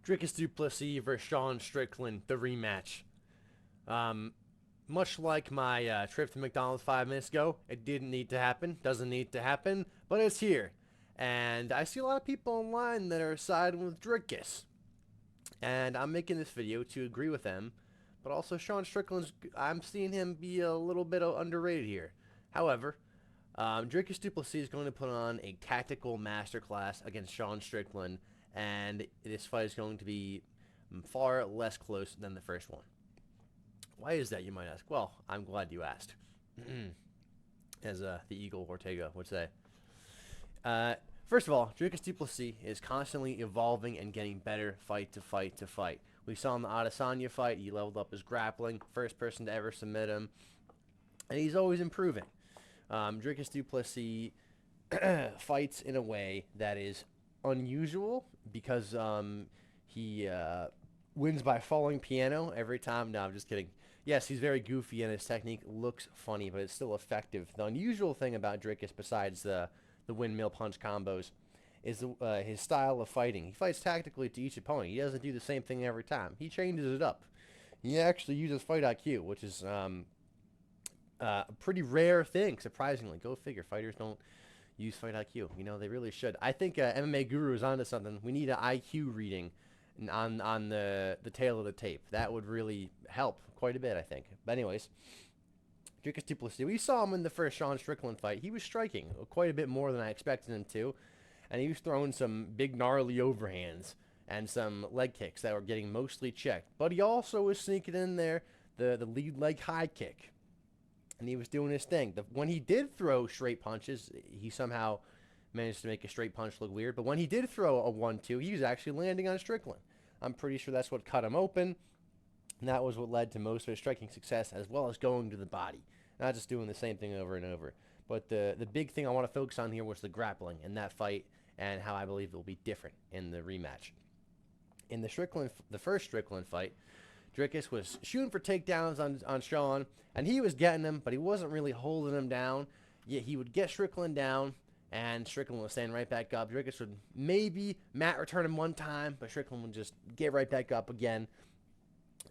Dricus Du Plessis versus Sean Strickland, the rematch. Much like my trip to McDonald's 5 minutes ago, it didn't need to happen, doesn't need to happen, but it's here. And I see a lot of people online that are siding with Dricus. And I'm making this video to agree with them, but also Sean Strickland's, I'm seeing him be a little bit underrated here. However, Dricus Du Plessis is going to put on a tactical masterclass against Sean Strickland, and this fight is going to be far less close than the first one. Why is that, you might ask? Well, I'm glad you asked. As the Eagle Ortega would say. First of all, Dricus Du Plessis is constantly evolving and getting better fight to fight to fight. We saw in the Adesanya fight, he leveled up his grappling, first person to ever submit him, and he's always improving. Dricus Du Plessis fights in a way that is unusual because he wins by falling piano every time. No, I'm just kidding. Yes, he's very goofy and his technique looks funny, but it's still effective. The unusual thing about Dricus, besides the windmill punch combos, is his style of fighting. He fights tactically to each opponent. He doesn't do the same thing every time. He changes it up. He actually uses fight IQ, which is a pretty rare thing, surprisingly. Go figure. Fighters don't use fight IQ. You know, they really should. I think MMA Guru is onto something. We need an IQ reading on the tail of the tape. That would really help quite a bit, I think. But anyways, Dricus Du Plessis, we saw him in the first Sean Strickland fight. He was striking quite a bit more than I expected him to, and he was throwing some big gnarly overhands and some leg kicks that were getting mostly checked. But he also was sneaking in there the lead leg high kick, and he was doing his thing. When he did throw straight punches, he somehow managed to make a straight punch look weird. But when he did throw a 1-2, he was actually landing on Strickland. I'm pretty sure that's what cut him open, and that was what led to most of his striking success, as well as going to the body. Not just doing the same thing over and over. But the big thing I want to focus on here was the grappling in that fight and how I believe it will be different in the rematch. In the first Strickland fight, Dricus was shooting for takedowns on Sean, and he was getting them, but he wasn't really holding him down. Yet he would get Strickland down, and Strickland was standing right back up. Dricus would maybe mat return him one time, but Strickland would just get right back up again.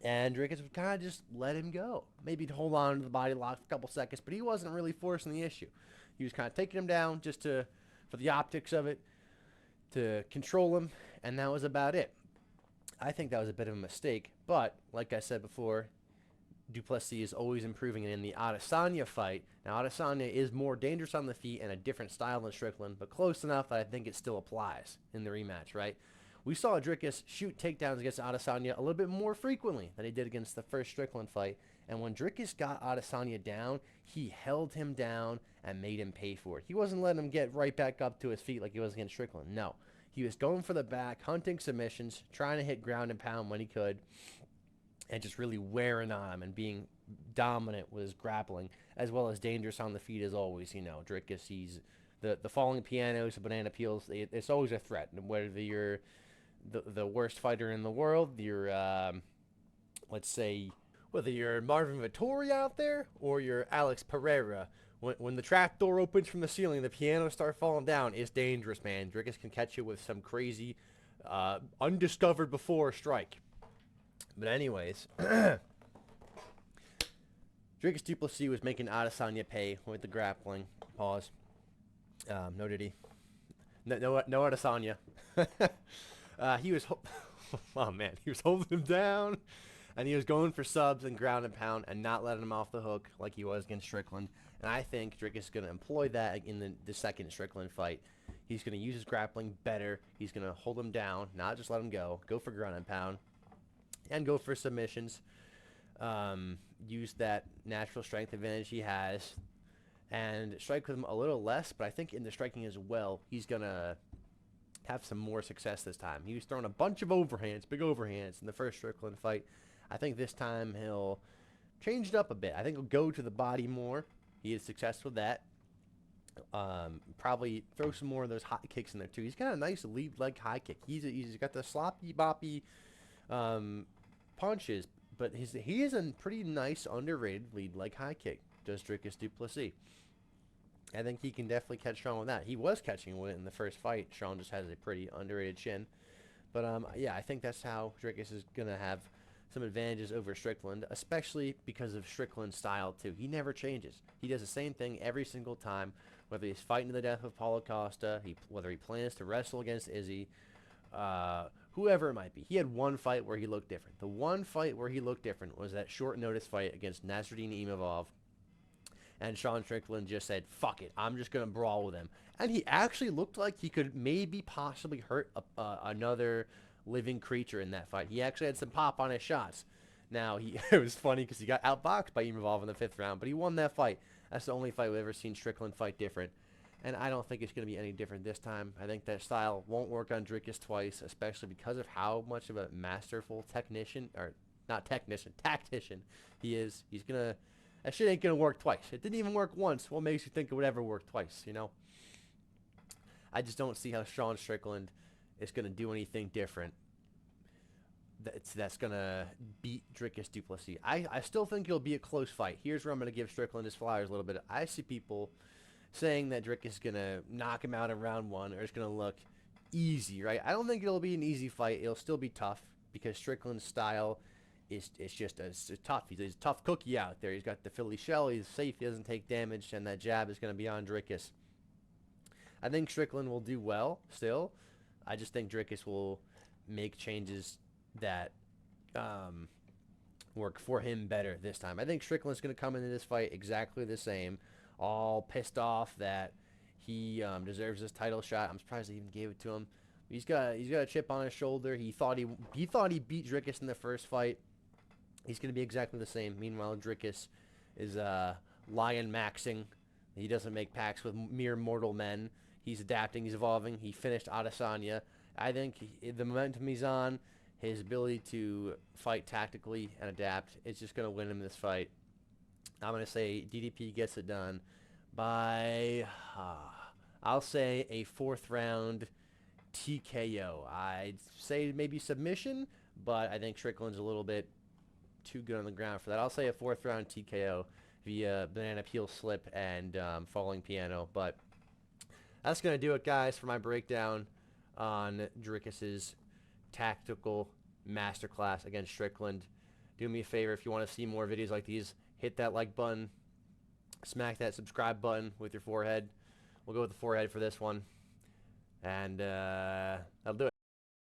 And Dricus would kind of just let him go. Maybe hold on to the body lock for a couple seconds, but he wasn't really forcing the issue. He was kind of taking him down just for the optics of it, to control him, and that was about it. I think that was a bit of a mistake, but like I said before, Du Plessis is always improving. And in the Adesanya fight, now Adesanya is more dangerous on the feet and a different style than Strickland, but close enough that I think it still applies in the rematch, right? We saw Dricus shoot takedowns against Adesanya a little bit more frequently than he did against the first Strickland fight. And when Dricus got Adesanya down, he held him down and made him pay for it. He wasn't letting him get right back up to his feet like he was against Strickland. No. He was going for the back, hunting submissions, trying to hit ground and pound when he could, and just really wearing on him and being dominant with his grappling, as well as dangerous on the feet as always. You know, Dricus, he's the falling pianos, the banana peels, it's always a threat. Whether you're the worst fighter in the world, you're, let's say, whether you're Marvin Vettori out there or you're Alex Pereira, when the trap door opens from the ceiling, the pianos start falling down, it's dangerous, man. Dricus can catch you with some crazy, undiscovered before strike. But anyways, Dricus Du Plessis was making Adesanya pay with the grappling. Pause. No did he? No Adesanya. He was, oh man, he was holding him down, and he was going for subs and ground and pound and not letting him off the hook like he was against Strickland. And I think Dricus is going to employ that in the second Strickland fight. He's going to use his grappling better. He's going to hold him down, not just let him go for ground and pound, and go for submissions. Use that natural strength advantage he has, and strike with him a little less, but I think in the striking as well, he's going to have some more success this time. He was throwing a bunch of overhands, big overhands in the first Strickland fight. I think this time he'll change it up a bit. I think he'll go to the body more. He is successful with that. Probably throw some more of those high kicks in there too. He's got a nice lead leg high kick. He's got the sloppy boppy punches, but he is a pretty nice underrated lead leg high kick. Does Dricus Du Plessis? I think he can definitely catch Sean with that. He was catching with it in the first fight. Sean just has a pretty underrated chin. But yeah, I think that's how Dricus is going to have some advantages over Strickland, especially because of Strickland's style, too. He never changes. He does the same thing every single time, whether he's fighting to the death with Paulo Costa, whether he plans to wrestle against Izzy, whoever it might be. He had one fight where he looked different. The one fight where he looked different was that short notice fight against Nasruddin Imavov. And Sean Strickland just said, fuck it, I'm just going to brawl with him. And he actually looked like he could maybe possibly hurt another living creature in that fight. He actually had some pop on his shots. Now, it was funny because he got outboxed by Imavov in the 5th round, but he won that fight. That's the only fight we've ever seen Strickland fight different. And I don't think it's going to be any different this time. I think that style won't work on Dricus twice, especially because of how much of a masterful tactician he is. He's going to... That shit ain't going to work twice. It didn't even work once. What makes you think it would ever work twice, you know? I just don't see how Sean Strickland is going to do anything different that's going to beat Dricus Du Plessis. I still think it'll be a close fight. Here's where I'm going to give Strickland his flowers a little bit. I see people saying that Dricus is going to knock him out in round 1 or it's going to look easy, right? I don't think it'll be an easy fight. It'll still be tough because Strickland's style it's tough. He's a tough cookie out there. He's got the Philly shell. He's safe. He doesn't take damage, and that jab is going to be on Dricus. I think Strickland will do well still. I just think Dricus will make changes that work for him better this time. I think Strickland's going to come into this fight exactly the same, all pissed off that he deserves this title shot. I'm surprised they even gave it to him. He's got a chip on his shoulder. He thought he beat Dricus in the first fight. He's going to be exactly the same. Meanwhile, Dricus is lion maxing. He doesn't make pacts with mere mortal men. He's adapting. He's evolving. He finished Adesanya. I think the momentum he's on, his ability to fight tactically and adapt, is just going to win him this fight. I'm going to say DDP gets it done by, I'll say, a 4th round TKO. I'd say maybe submission, but I think Strickland's a little bit too good on the ground for that. I'll say a 4th round TKO via banana peel slip and falling piano. But that's going to do it, guys, for my breakdown on Dricus's tactical masterclass against Strickland. Do me a favor, if you want to see more videos like these, hit that like button, smack that subscribe button with your forehead. We'll go with the forehead for this one. And that'll do it.